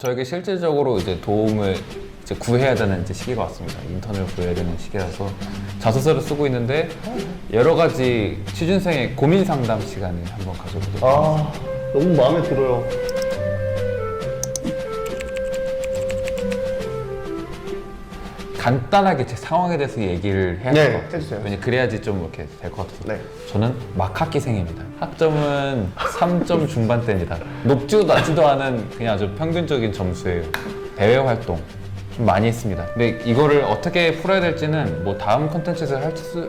저에게 실질적으로 이제 도움을 이제 구해야 되는 이제 시기가 왔습니다. 인턴을 구해야 되는 시기라서 자소서를 쓰고 있는데 여러 가지 취준생의 고민 상담 시간을 한번 가져보도록 하겠습니다. 너무 마음에 들어요. 간단하게 제 상황에 대해서 얘기를 해야 네, 될 것 같아요. 해주세요. 왜냐면 그래야지 좀 이렇게 될 것 같아서. 네. 저는 막학기생입니다. 학점은 3점 중반대입니다. 높지도 낮지도 않은 그냥 아주 평균적인 점수예요. 대외 활동 좀 많이 했습니다. 근데 이거를 어떻게 풀어야 될지는 뭐 다음 컨텐츠에서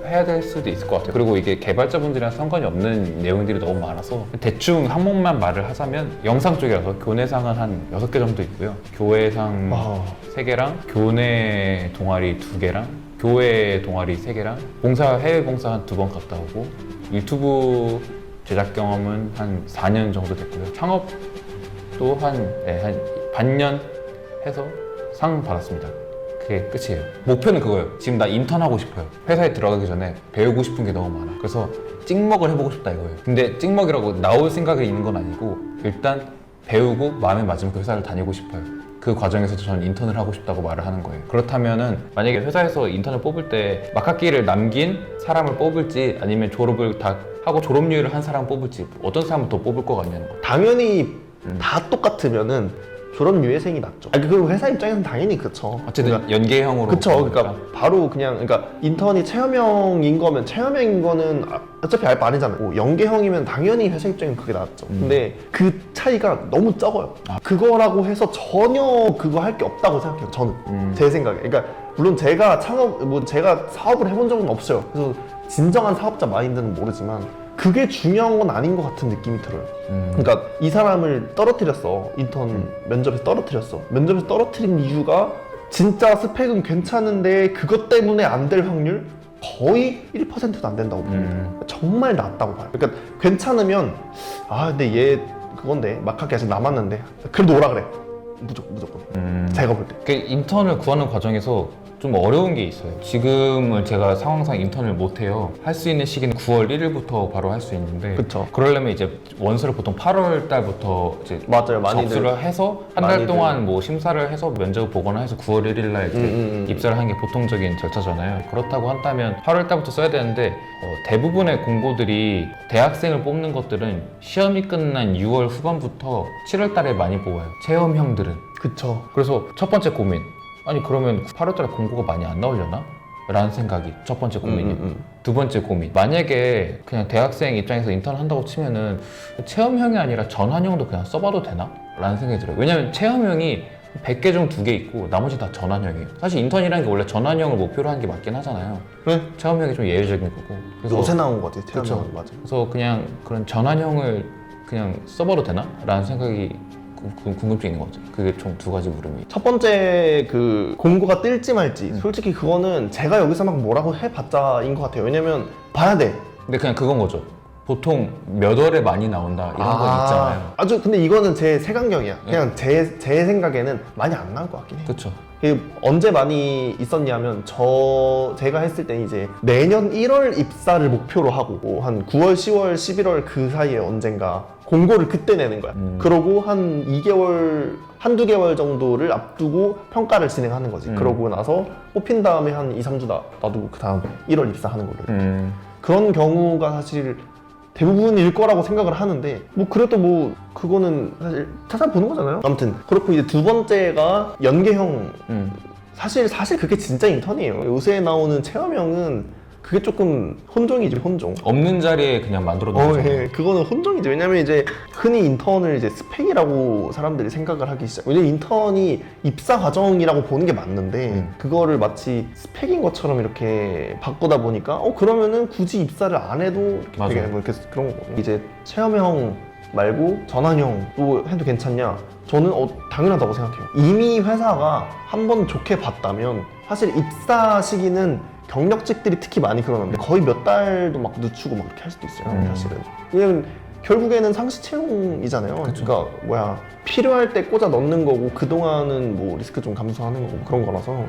해야 될 수도 있을 것 같아요. 그리고 이게 개발자분들이랑 상관이 없는 내용들이 너무 많아서 대충 항목만 말을 하자면 영상 쪽이라서 교내상은 한 6개 정도 있고요. 교회상 3개랑 교내 동아리 2개랑 교회 동아리 3개랑 해외 봉사 한 2번 갔다 오고 유튜브 제작 경험은 한 4년 정도 됐고요. 창업도 한 반년 해서 상 받았습니다. 그게 끝이에요. 목표는 그거예요. 지금 나 인턴 하고 싶어요. 회사에 들어가기 전에 배우고 싶은 게 너무 많아. 그래서 찍먹을 해보고 싶다 이거예요. 근데 찍먹이라고 나올 생각이 있는 건 아니고 일단 배우고 마음에 맞으면 그 회사를 다니고 싶어요. 그 과정에서도 저는 인턴을 하고 싶다고 말을 하는 거예요. 그렇다면은 만약에 회사에서 인턴을 뽑을 때 막학기를 남긴 사람을 뽑을지 아니면 졸업을 다 하고 졸업유예를 한 사람을 뽑을지 어떤 사람을 더 뽑을 것 같냐는 거예요. 당연히 다 똑같으면은 졸업 유예생이 낫죠. 그리고 회사 입장에서는 당연히 그렇죠. 어쨌든 그러니까, 연계형으로. 그쵸. 그러니까 바로 그러니까 인턴이 체험형인 거면 체험형인 거는 어차피 알 바 아니잖아요. 연계형이면 당연히 회사 입장에는 그게 낫죠. 근데 그 차이가 너무 적어요. 그거라고 해서 전혀 그거 할 게 없다고 생각해요. 저는 제 생각에. 그러니까 물론 제가 제가 사업을 해본 적은 없어요. 그래서 진정한 사업자 마인드는 모르지만 그게 중요한 건 아닌 것 같은 느낌이 들어요. 그러니까 이 사람을 떨어뜨렸어. 인턴 면접에서 떨어뜨렸어. 면접에서 떨어뜨린 이유가 진짜 스펙은 괜찮은데 그것 때문에 안 될 확률 거의 1%도 안 된다고 봅니다. 정말 낮다고 봐요. 그러니까 괜찮으면 근데 얘 그건데 막학기 아직 남았는데 그래도 오라 그래. 무조건. 제가 볼 때. 그 인턴을 구하는 과정에서 좀 어려운 게 있어요. 지금은 제가 상황상 인턴을 못 해요. 할 수 있는 시기는 9월 1일부터 바로 할 수 있는데 그쵸. 그러려면 이제 원서를 보통 8월 달부터 이제 맞아요. 많이들. 접수를 해서 한 달 많이들. 동안 뭐 심사를 해서 면접을 보거나 해서 9월 1일 날 이제 입사를 하는 게 보통적인 절차잖아요. 그렇다고 한다면 8월 달부터 써야 되는데 대부분의 공고들이 대학생을 뽑는 것들은 시험이 끝난 6월 후반부터 7월 달에 많이 뽑아요. 체험형들은. 그쵸. 그래서 첫 번째 고민, 아니 그러면 8월달에 공고가 많이 안 나오려나? 라는 생각이 첫 번째 고민이에요. 두 번째 고민, 만약에 그냥 대학생 입장에서 인턴 한다고 치면은 체험형이 아니라 전환형도 그냥 써봐도 되나? 라는 생각이 들어요. 왜냐면 체험형이 100개 중 2개 있고 나머지 다 전환형이에요. 사실 인턴이라는 게 원래 전환형을 목표로 하는 게 맞긴 하잖아요. 그래? 체험형이 좀 예외적인 거고. 그래서 요새 나온 거 같아요. 체험형. 그쵸. 맞아. 그래서 그냥 그런 전환형을 그냥 써봐도 되나? 라는 생각이 궁금증이 있는 것 같아요. 그게 총 2가지 물음이. 첫 번째 그 공고가 뜰지 말지 솔직히 그거는 제가 여기서 막 뭐라고 해봤자인 것 같아요. 왜냐면 봐야 돼. 근데 그냥 그건 거죠. 보통 몇 월에 많이 나온다 이런 거 있잖아요. 근데 이거는 제 색안경이야. 그냥 제 생각에는 많이 안 나올 것 같긴 해. 그쵸. 언제 많이 있었냐면 제가 했을 때 이제 내년 1월 입사를 목표로 하고 한 9월, 10월, 11월 그 사이에 언젠가 공고를 그때 내는 거야. 그러고 한 2개월, 한두 개월 정도를 앞두고 평가를 진행하는 거지. 그러고 나서 뽑힌 다음에 한 2, 3주 놔두고 그 다음 1월 입사하는 걸로. 그런 경우가 사실 대부분일 거라고 생각을 하는데 그래도 그거는 사실 찾아보는 거잖아요. 아무튼 그렇고 이제 두 번째가 연계형. 사실 그게 진짜 인턴이에요. 요새 나오는 체험형은 그게 조금 혼종이지, 혼종. 없는 자리에 그냥 만들어 놓은 거죠. 예, 그거는 혼종이지. 왜냐면 이제 흔히 인턴을 이제 스펙이라고 사람들이 생각을 하기 시작. 왜냐면 인턴이 입사 과정이라고 보는 게 맞는데 그거를 마치 스펙인 것처럼 이렇게 바꾸다 보니까 그러면은 굳이 입사를 안 해도 이렇게 되게 이렇게 그런 거거든요. 이제 체험형 말고 전환형도 해도 괜찮냐? 저는 당연하다고 생각해요. 이미 회사가 한 번 좋게 봤다면 사실 입사 시기는 경력직들이 특히 많이 그러는데 거의 몇 달도 막 늦추고 막 이렇게 할 수도 있어요. 사실은. 왜냐면 결국에는 상시 채용이잖아요. 그러니까 뭐야 필요할 때 꽂아 넣는 거고 그동안은 뭐 리스크 좀 감소하는 거고 그런 거라서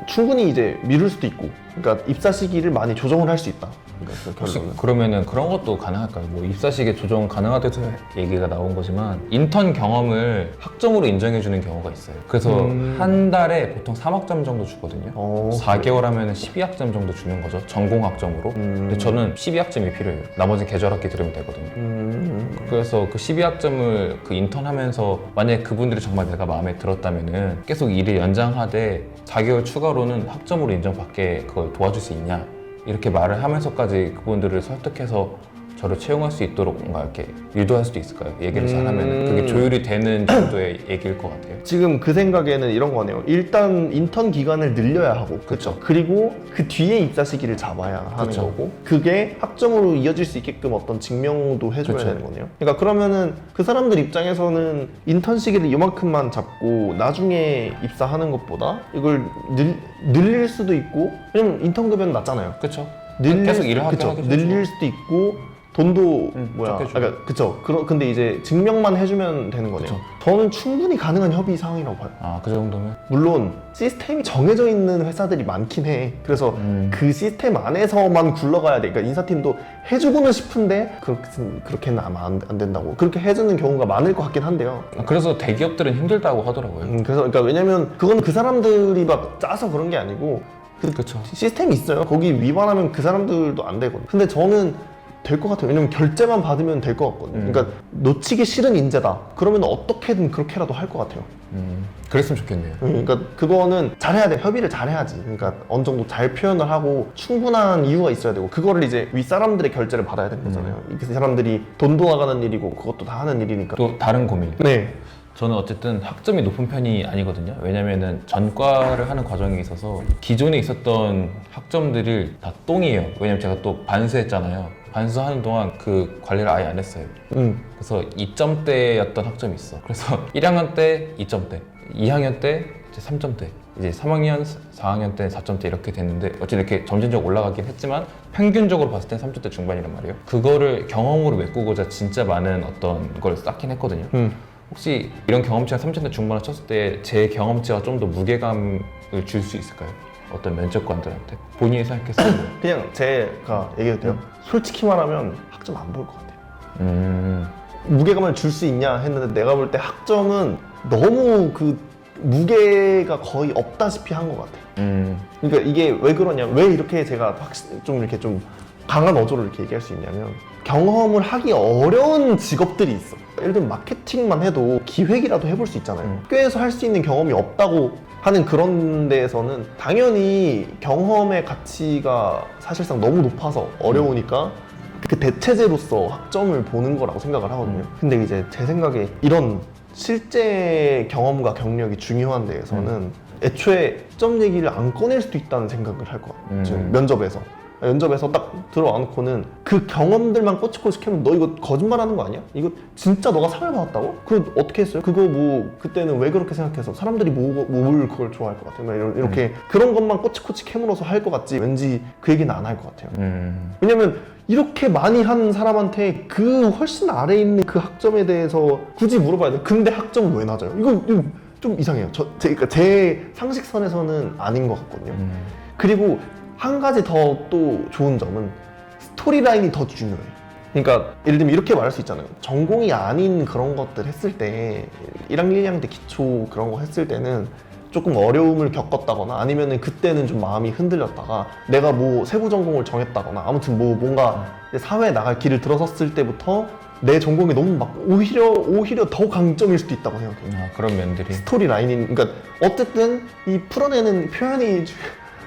충분히 이제 미룰 수도 있고 그러니까 입사 시기를 많이 조정을 할 수 있다. 그러니까 그 혹시 결론은. 그러면은 그런 것도 가능할까요? 뭐 입사 시기에 조정 가능하다고 얘기가 나온 거지만 인턴 경험을 학점으로 인정해주는 경우가 있어요. 그래서 한 달에 보통 3학점 정도 주거든요. 4개월 하면 12학점 정도 주는 거죠. 전공 학점으로. 근데 저는 12학점이 필요해요. 나머지 계절학기 들으면 되거든요. 그래서 그 12학점을 그 인턴 하면서 만약에 그분들이 정말 내가 마음에 들었다면은 계속 일을 연장하되 4개월 추가로는 학점으로 인정받게 그걸 도와줄 수 있냐 이렇게 말을 하면서까지 그분들을 설득해서 저를 채용할 수 있도록 뭔가 이렇게 유도할 수도 있을까요? 얘기를 잘하면 그게 조율이 되는 정도의 얘기일 것 같아요. 지금 그 생각에는 이런 거네요. 일단 인턴 기간을 늘려야 하고, 그렇죠. 그리고 그 뒤에 입사 시기를 잡아야 하는 그쵸. 거고, 그게 학점으로 이어질 수 있게끔 어떤 증명도 해줘야 그쵸. 되는 거네요. 그러니까 그러면은 그 사람들 입장에서는 인턴 시기를 이만큼만 잡고 나중에 입사하는 것보다 이걸 늘릴 수도 있고, 왜냐면 인턴 급여는 낮잖아요. 그렇죠. 늘릴 계속 수- 일을 하게 그쵸. 하게 늘릴 수도 있고 돈도 뭐야 적게 주고. 그러니까 그쵸 근데 이제 증명만 해주면 되는 거네요. 그쵸. 저는 충분히 가능한 협의 사항이라고 봐요. 아, 그 정도면? 물론 시스템이 정해져 있는 회사들이 많긴 해. 그래서 그 시스템 안에서만 굴러가야 돼. 그러니까 인사팀도 해주고는 싶은데 그렇게는 아마 안 된다고 그렇게 해주는 경우가 많을 것 같긴 한데요. 아, 그래서 대기업들은 힘들다고 하더라고요. 그래서 그러니까 왜냐면 그건 그 사람들이 막 짜서 그런 게 아니고 그렇죠. 시스템이 있어요. 거기 위반하면 그 사람들도 안 되거든요. 근데 저는 될 것 같아요. 왜냐면 결제만 받으면 될 것 같거든요. 그러니까 놓치기 싫은 인재다. 그러면 어떻게든 그렇게라도 할 것 같아요. 그랬으면 좋겠네요. 그러니까 그거는 잘해야 돼. 협의를 잘해야지. 그러니까 어느 정도 잘 표현을 하고 충분한 이유가 있어야 되고 그거를 이제 윗사람들의 결제를 받아야 되는 거잖아요. 그 사람들이 돈도 나가는 일이고 그것도 다 하는 일이니까. 또 다른 고민. 네. 저는 어쨌든 학점이 높은 편이 아니거든요. 왜냐면은 전과를 하는 과정에 있어서 기존에 있었던 학점들이 다 똥이에요. 왜냐면 제가 또 반수했잖아요. 반수하는 동안 그 관리를 아예 안 했어요. 그래서 2점대였던 학점이 있어. 그래서 1학년 때 2점대, 2학년 때 이제 3점대, 이제 3학년, 4학년 때 4점대 이렇게 됐는데 어쨌든 이렇게 점진적으로 올라가긴 했지만 평균적으로 봤을 땐 3점대 중반이란 말이에요. 그거를 경험으로 메꾸고자 진짜 많은 어떤 걸 쌓긴 했거든요. 혹시 이런 경험치가 3점대 중반을 쳤을 때 제 경험치가 좀 더 무게감을 줄 수 있을까요? 어떤 면접관들한테 본인이 생각했을 때 그냥 제가 얘기해도 돼요? 솔직히 말하면 학점 안 볼 것 같아요. 무게감을 줄 수 있냐 했는데 내가 볼 때 학점은 너무 그 무게가 거의 없다시피 한 것 같아요. 그러니까 이게 왜 그러냐, 왜 이렇게 제가 좀 이렇게 좀 강한 어조를 이렇게 얘기할 수 있냐면 경험을 하기 어려운 직업들이 있어. 예를 들면 마케팅만 해도 기획이라도 해볼 수 있잖아요. 학교에서 할 수 있는 경험이 없다고 하는 그런 데에서는 당연히 경험의 가치가 사실상 너무 높아서 어려우니까 그 대체제로서 학점을 보는 거라고 생각을 하거든요. 근데 이제 제 생각에 이런 실제 경험과 경력이 중요한 데에서는 애초에 학점 얘기를 안 꺼낼 수도 있다는 생각을 할 것 같아요. 지금 면접에서 딱 들어와놓고는 그 경험들만 꼬치꼬치 캐면 너 이거 거짓말하는 거 아니야? 이거 진짜 너가 상을 받았다고? 그럼 어떻게 했어요? 그거 뭐 그때는 왜 그렇게 생각해서 사람들이 뭘 그걸 좋아할 것 같아요? 막 이렇게 그런 것만 꼬치꼬치 캐물어서 할 것 같지 왠지 그 얘기는 안 할 것 같아요. 왜냐면 이렇게 많이 한 사람한테 그 훨씬 아래에 있는 그 학점에 대해서 굳이 물어봐야 돼. 근데 학점은 왜 낮아요? 이거 좀 이상해요. 그러니까 제 상식선에서는 아닌 것 같거든요. 그리고 한 가지 더 또 좋은 점은 스토리라인이 더 중요해요. 그러니까 예를 들면 이렇게 말할 수 있잖아요. 전공이 아닌 그런 것들 했을 때 1학년, 1학년 때 기초 그런 거 했을 때는 조금 어려움을 겪었다거나 아니면은 그때는 좀 마음이 흔들렸다가 내가 뭐 세부 전공을 정했다거나 아무튼 뭐 뭔가 사회에 나갈 길을 들어섰을 때부터 내 전공이 너무 막 오히려 더 강점일 수도 있다고 생각해요. 그런 면들이 스토리 라인이 그러니까 어쨌든 이 풀어내는 표현이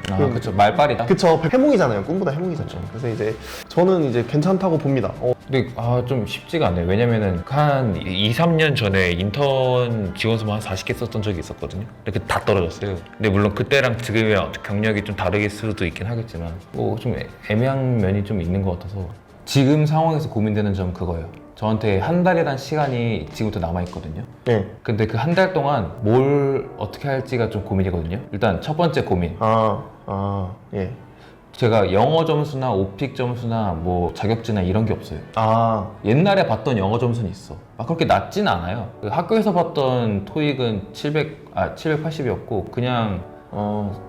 그렇죠. 말빨이다. 그쵸. 해몽이잖아요. 꿈보다 해몽이잖아요. 그래서 이제 저는 이제 괜찮다고 봅니다. 근데 좀 쉽지가 않아요. 왜냐면은 한 2, 3년 전에 인턴 지원서만 한 40개 썼던 적이 있었거든요. 이렇게 다 떨어졌어요. 근데 물론 그때랑 지금의 경력이 좀 다르게 수도 있긴 하겠지만 뭐 좀 애매한 면이 좀 있는 것 같아서 지금 상황에서 고민되는 점은 그거예요. 저한테 한 달이란 시간이 지금부터 남아있거든요. 네. 근데 그 한 달 동안 뭘 어떻게 할지가 좀 고민이거든요. 일단 첫 번째 고민. 예. 제가 영어 점수나 오픽 점수나 뭐 자격증이나 이런 게 없어요. 아, 옛날에 봤던 영어 점수는 있어. 그렇게 낮진 않아요. 그 학교에서 봤던 토익은 780이었고 그냥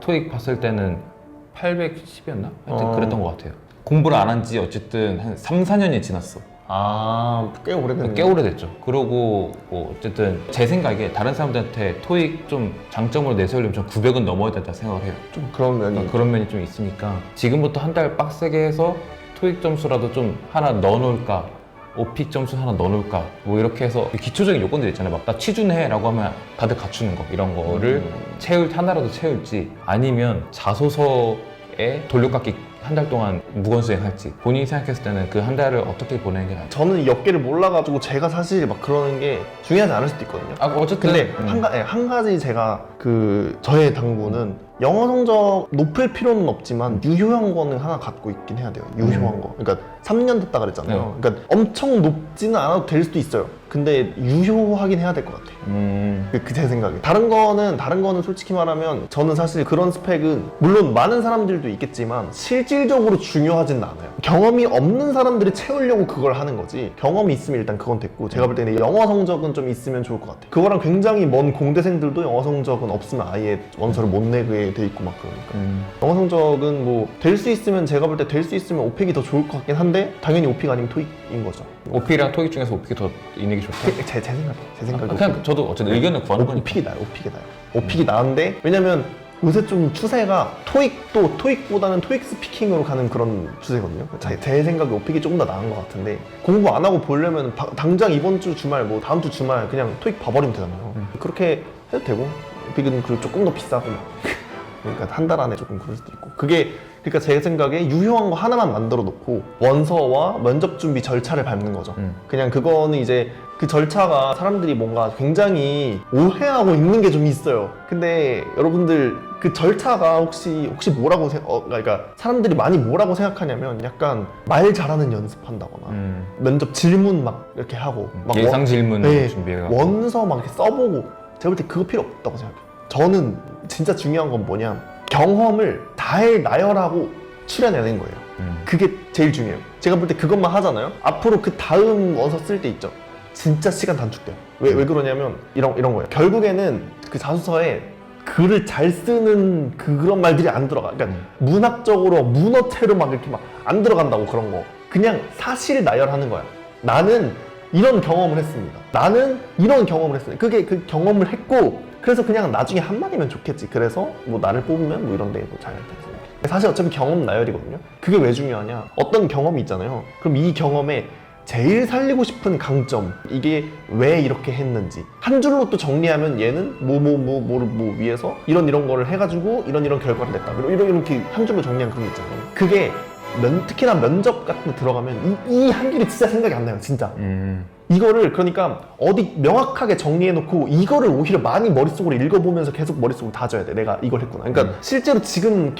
토익 봤을 때는 810이었나? 하여튼 그랬던 것 같아요. 공부를 안 한 지 어쨌든 한 3, 4년이 지났어. 꽤 오래됐네. 꽤 오래됐죠. 그러고 뭐 어쨌든 제 생각에 다른 사람들한테 토익 좀 장점으로 내세우려면 전 900은 넘어야 된다 생각을 해요. 좀 그런 면이. 그런 면이 좀 있으니까 지금부터 한 달 빡세게 해서 토익 점수라도 좀 하나 넣어놓을까, 오픽 점수 하나 넣어놓을까, 뭐 이렇게 해서 기초적인 요건들 있잖아요. 막 나 취준해라고 하면 다들 갖추는 거 이런 거를 하나라도 채울지, 아니면 자소서에 돌려깎기 한 달 동안 무건수행할지, 본인이 생각했을 때는 그 한 달을 어떻게 보내는 게 나을지. 저는 이 업계를 몰라가지고 제가 사실 막 그러는 게 중요하지 않을 수도 있거든요. 어쨌든 근데 한 가지 제가 저의 당부는 영어 성적 높을 필요는 없지만 유효한 거는 하나 갖고 있긴 해야 돼요. 유효한 거. 그러니까 3년 됐다 그랬잖아요. 그러니까 엄청 높지는 않아도 될 수도 있어요. 근데 유효하긴 해야 될 것 같아요. 제 생각에. 다른 거는 솔직히 말하면 저는 사실 그런 스펙은 물론 많은 사람들도 있겠지만 실질적으로 중요하진 않아요. 경험이 없는 사람들이 채우려고 그걸 하는 거지. 경험이 있으면 일단 그건 됐고, 제가 볼 때는 영어 성적은 좀 있으면 좋을 것 같아요. 그거랑 굉장히 먼 공대생들도 영어 성적은 없으면 아예 원서를 못 내게 돼 있고 막 그러니까. 영어 성적은 뭐 될 수 있으면, 제가 볼 때 될 수 있으면 오픽이 더 좋을 것 같긴 한데 당연히 오픽 아니면 토익인 거죠. 오픽이랑 토익 중에서 오픽이 더 있는 게 좋다. 제 생각에 그냥 저도 어쨌든 의견을 구하는 거니까. 오픽이 나요. 오픽이 나은데, 왜냐면 요새 좀 추세가 토익보다는 토익 스피킹으로 가는 그런 추세거든요. 제 생각에 오픽이 조금 더 나은 것 같은데, 공부 안 하고 보려면 당장 이번 주 주말, 뭐 다음 주 주말 그냥 토익 봐버리면 되잖아요. 그렇게 해도 되고, 오픽은 그리고 조금 더 비싸고 그러니까 한 달 안에 조금 그럴 수도 있고, 그러니까 제 생각에 유효한 거 하나만 만들어 놓고 원서와 면접 준비 절차를 밟는 거죠. 그냥 그거는 이제 그 절차가 사람들이 뭔가 굉장히 오해하고 있는 게 좀 있어요. 근데 여러분들 그 절차가 혹시 뭐라고 그러니까 사람들이 많이 뭐라고 생각하냐면 약간 말 잘하는 연습한다거나 면접 질문 막 이렇게 하고 막 예상 질문 네, 준비해가지고 원서 막 이렇게 써보고, 제가 볼 때 그거 필요 없다고 생각해요. 저는 진짜 중요한 건 뭐냐, 경험을 나열하고 출연해내는 거예요. 그게 제일 중요해요. 제가 볼 때 그것만 하잖아요. 앞으로 그 다음 원서 쓸 때 있죠, 진짜 시간 단축돼요. 왜 그러냐면 이런 거예요. 결국에는 그 자소서에 글을 잘 쓰는 그런 말들이 안 들어가. 그러니까 문학적으로 문어체로 막 이렇게 막 안 들어간다고. 그런 거 그냥 사실 나열하는 거야. 나는 이런 경험을 했습니다. 나는 이런 경험을 했습니다. 그게 그 경험을 했고, 그래서 그냥 나중에 한마디면 좋겠지. 그래서 뭐 나를 뽑으면 뭐 이런 데도 잘 할 텐데. 사실 어차피 경험 나열이거든요. 그게 왜 중요하냐, 어떤 경험이 있잖아요. 그럼 이 경험에 제일 살리고 싶은 강점, 이게 왜 이렇게 했는지 한 줄로 또 정리하면 얘는 뭐 위해서 이런 거를 해가지고 이런 결과를 냈다. 그리고 이렇게 한 줄로 정리한 그런 게 있잖아요. 그게 특히나 면접 같은 데 들어가면 이 한 줄이 진짜 생각이 안 나요, 진짜. 이거를 그러니까 어디 명확하게 정리해놓고 이거를 오히려 많이 머릿속으로 읽어보면서 계속 머릿속으로 다져야 돼. 내가 이걸 했구나. 그러니까 실제로 지금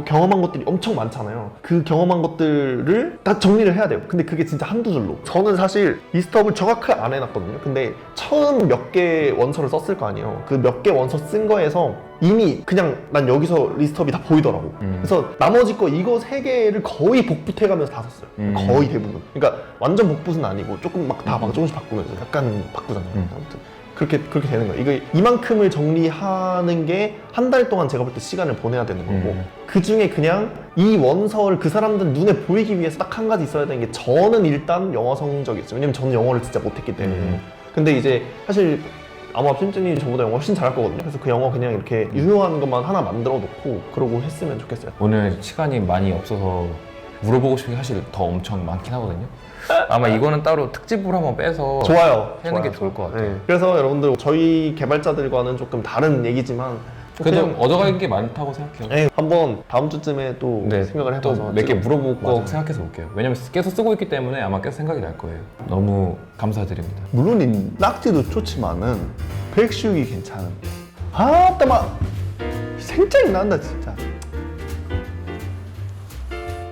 경험한 것들이 엄청 많잖아요. 그 경험한 것들을 다 정리를 해야 돼요. 근데 그게 진짜 한두 줄로. 저는 사실 리스트업을 정확하게 안 해놨거든요. 근데 처음 몇 개 원서를 썼을 거 아니에요. 그 몇 개 원서 쓴 거에서 이미 그냥 난 여기서 리스트업이 다 보이더라고. 그래서 나머지 거 이거 3개를 거의 복붙해가면서 다 썼어요. 거의 대부분. 그러니까 완전 복붙은 아니고 조금 막 다 막 조금씩 바꾸면서 약간 바꾸잖아요. 아무튼 그렇게 되는 거예요. 이거 이만큼을 정리하는 게 한 달 동안 제가 볼 때 시간을 보내야 되는 거고, 그 중에 그냥 이 원서를 그 사람들 눈에 보이기 위해서 딱 한 가지 있어야 되는 게, 저는 일단 영어 성적이었어요. 왜냐면 저는 영어를 진짜 못했기 때문에. 근데 이제 사실 아마 팀장님이 저보다 영어 훨씬 잘할 거거든요. 그래서 그 영어 그냥 이렇게 유효한 것만 하나 만들어 놓고 그러고 했으면 좋겠어요. 오늘 시간이 많이 없어서 물어보고 싶은 게 사실 더 엄청 많긴 하거든요. 아마 이거는 따로 특집으로 한번 빼서 좋아요. 하는 게 좋을 것 같아요. 네. 그래서 여러분들, 저희 개발자들과는 조금 다른 얘기지만 그래도 그냥 얻어갈 게 많다고 생각해요. 네, 한번 다음 주쯤에 또 생각을 해봐서 몇 개 물어보고 맞아요. 생각해서 볼게요. 왜냐면 계속 쓰고 있기 때문에 아마 계속 생각이 날 거예요. 너무 감사드립니다. 물론 이 낙지도 좋지만은 백숙이 괜찮은데 아따 막 생짜증 난다 진짜.